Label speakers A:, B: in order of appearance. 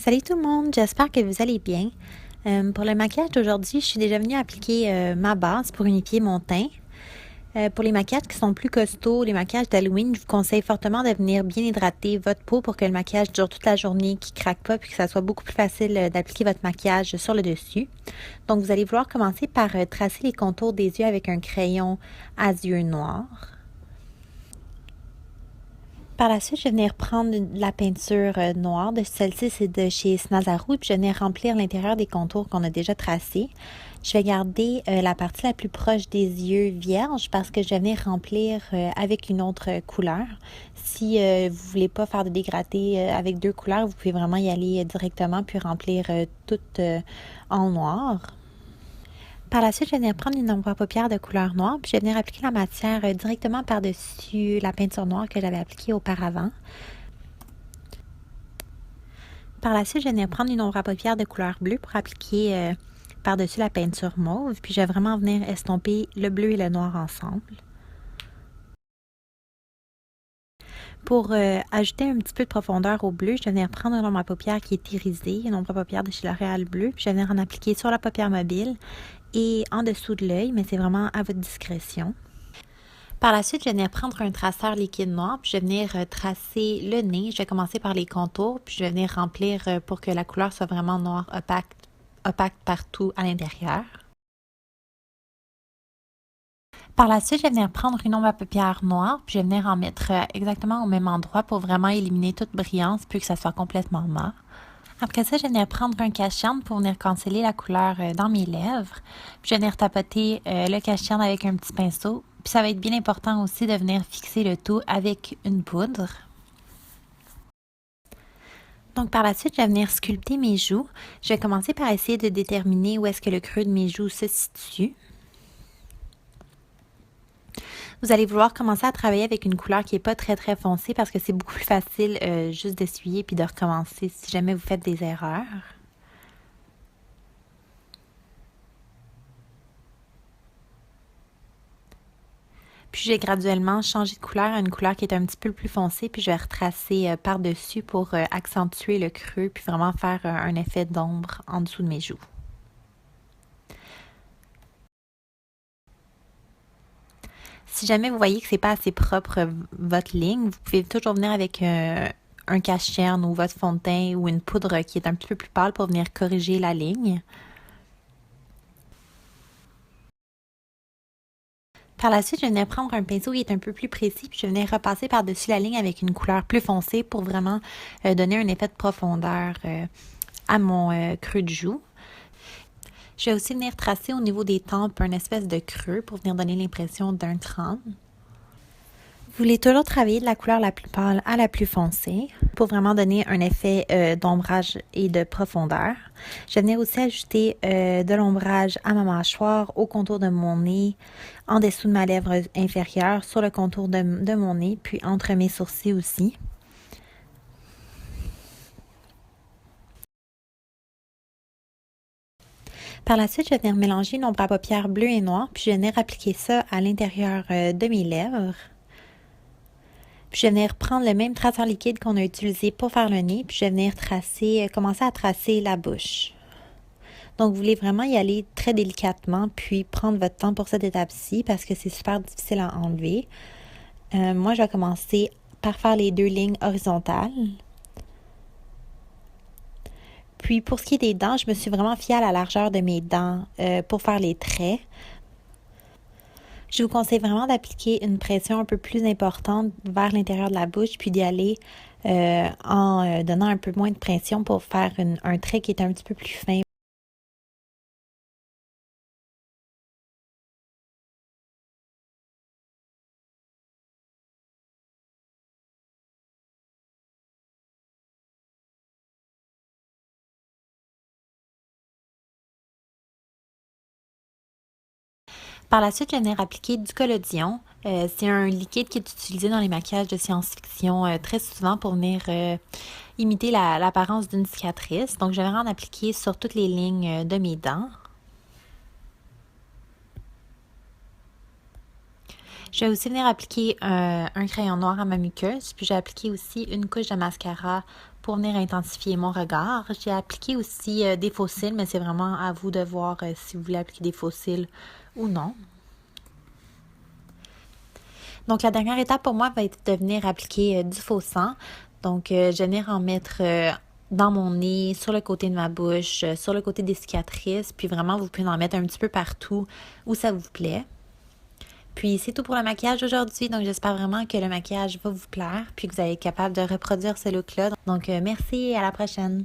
A: Salut tout le monde, j'espère que vous allez bien. Pour le maquillage d'aujourd'hui, je suis déjà venue appliquer ma base pour unifier mon teint. Pour les maquillages qui sont plus costauds, les maquillages d'Halloween, je vous conseille fortement de venir bien hydrater votre peau pour que le maquillage dure toute la journée, qu'il ne craque pas, puis que ça soit beaucoup plus facile d'appliquer votre maquillage sur le dessus. Donc vous allez vouloir commencer par tracer les contours des yeux avec un crayon à yeux noir. Par la suite, je vais venir prendre la peinture noire. Celle-ci, c'est de chez Snazaru. Puis je vais venir remplir l'intérieur des contours qu'on a déjà tracés. Je vais garder la partie la plus proche des yeux vierge parce que je vais venir remplir avec une autre couleur. Si vous ne voulez pas faire de dégradé avec deux couleurs, vous pouvez vraiment y aller directement puis remplir tout en noir. Par la suite, je vais venir prendre une ombre à paupières de couleur noire, puis je vais venir appliquer la matière directement par-dessus la peinture noire que j'avais appliquée auparavant. Par la suite, je vais venir prendre une ombre à paupières de couleur bleue pour appliquer par-dessus la peinture mauve, puis je vais vraiment venir estomper le bleu et le noir ensemble. Pour ajouter un petit peu de profondeur au bleu, je vais venir prendre une ombre à paupières qui est irisée, une ombre à paupières de chez L'Oréal bleu, puis je vais venir en appliquer sur la paupière mobile et en dessous de l'œil, mais c'est vraiment à votre discrétion. Par la suite, je vais venir prendre un traceur liquide noir, puis je vais venir tracer le nez. Je vais commencer par les contours, puis je vais venir remplir pour que la couleur soit vraiment noire opaque partout à l'intérieur. Par la suite, je vais venir prendre une ombre à paupières noire, puis je vais venir en mettre exactement au même endroit pour vraiment éliminer toute brillance, puis que ça soit complètement mat. Après ça, je vais venir prendre un cache-cerne pour venir canceller la couleur dans mes lèvres. Puis je vais venir tapoter le cache-cerne avec un petit pinceau. Puis ça va être bien important aussi de venir fixer le tout avec une poudre. Donc par la suite, je vais venir sculpter mes joues. Je vais commencer par essayer de déterminer où est-ce que le creux de mes joues se situe. Vous allez vouloir commencer à travailler avec une couleur qui n'est pas très très foncée parce que c'est beaucoup plus facile juste d'essuyer puis de recommencer si jamais vous faites des erreurs. Puis je vais graduellement changer de couleur à une couleur qui est un petit peu plus foncée, puis je vais retracer par-dessus pour accentuer le creux, puis vraiment faire un effet d'ombre en dessous de mes joues. Si jamais vous voyez que c'est pas assez propre votre ligne, vous pouvez toujours venir avec un cache-cerne ou votre fond de teint ou une poudre qui est un petit peu plus pâle pour venir corriger la ligne. Par la suite, je vais venir prendre un pinceau qui est un peu plus précis, puis je vais venir repasser par-dessus la ligne avec une couleur plus foncée pour vraiment donner un effet de profondeur à mon creux de joue. Je vais aussi venir tracer au niveau des tempes un espèce de creux pour venir donner l'impression d'un crâne. Vous voulez toujours travailler de la couleur la plus pâle à la plus foncée pour vraiment donner un effet d'ombrage et de profondeur. Je vais venir aussi ajouter de l'ombrage à ma mâchoire, au contour de mon nez, en dessous de ma lèvre inférieure, sur le contour de mon nez, puis entre mes sourcils aussi. Par la suite, je vais venir mélanger une ombre à paupières bleue et noire, puis je vais venir appliquer ça à l'intérieur de mes lèvres. Puis je vais venir prendre le même traceur liquide qu'on a utilisé pour faire le nez, puis je vais venir commencer à tracer la bouche. Donc, vous voulez vraiment y aller très délicatement, puis prendre votre temps pour cette étape-ci parce que c'est super difficile à enlever. Moi, je vais commencer par faire les deux lignes horizontales. Puis, pour ce qui est des dents, je me suis vraiment fiée à la largeur de mes dents pour faire les traits. Je vous conseille vraiment d'appliquer une pression un peu plus importante vers l'intérieur de la bouche, puis d'y aller en donnant un peu moins de pression pour faire un trait qui est un petit peu plus fin. Par la suite, je vais venir appliquer du collodion. C'est un liquide qui est utilisé dans les maquillages de science-fiction très souvent pour venir imiter l'apparence d'une cicatrice. Donc, je vais en appliquer sur toutes les lignes de mes dents. Je vais aussi venir appliquer un crayon noir à ma muqueuse, puis j'ai appliqué aussi une couche de mascara pour venir intensifier mon regard. J'ai appliqué aussi des faux cils, mais c'est vraiment à vous de voir si vous voulez appliquer des faux cils ou non. Donc, la dernière étape pour moi va être de venir appliquer du faux sang. Donc, je vais venir en mettre dans mon nez, sur le côté de ma bouche, sur le côté des cicatrices. Puis vraiment, vous pouvez en mettre un petit peu partout où ça vous plaît. Puis c'est tout pour le maquillage aujourd'hui. Donc j'espère vraiment que le maquillage va vous plaire. Puis que vous allez être capable de reproduire ce look-là. Donc merci et à la prochaine.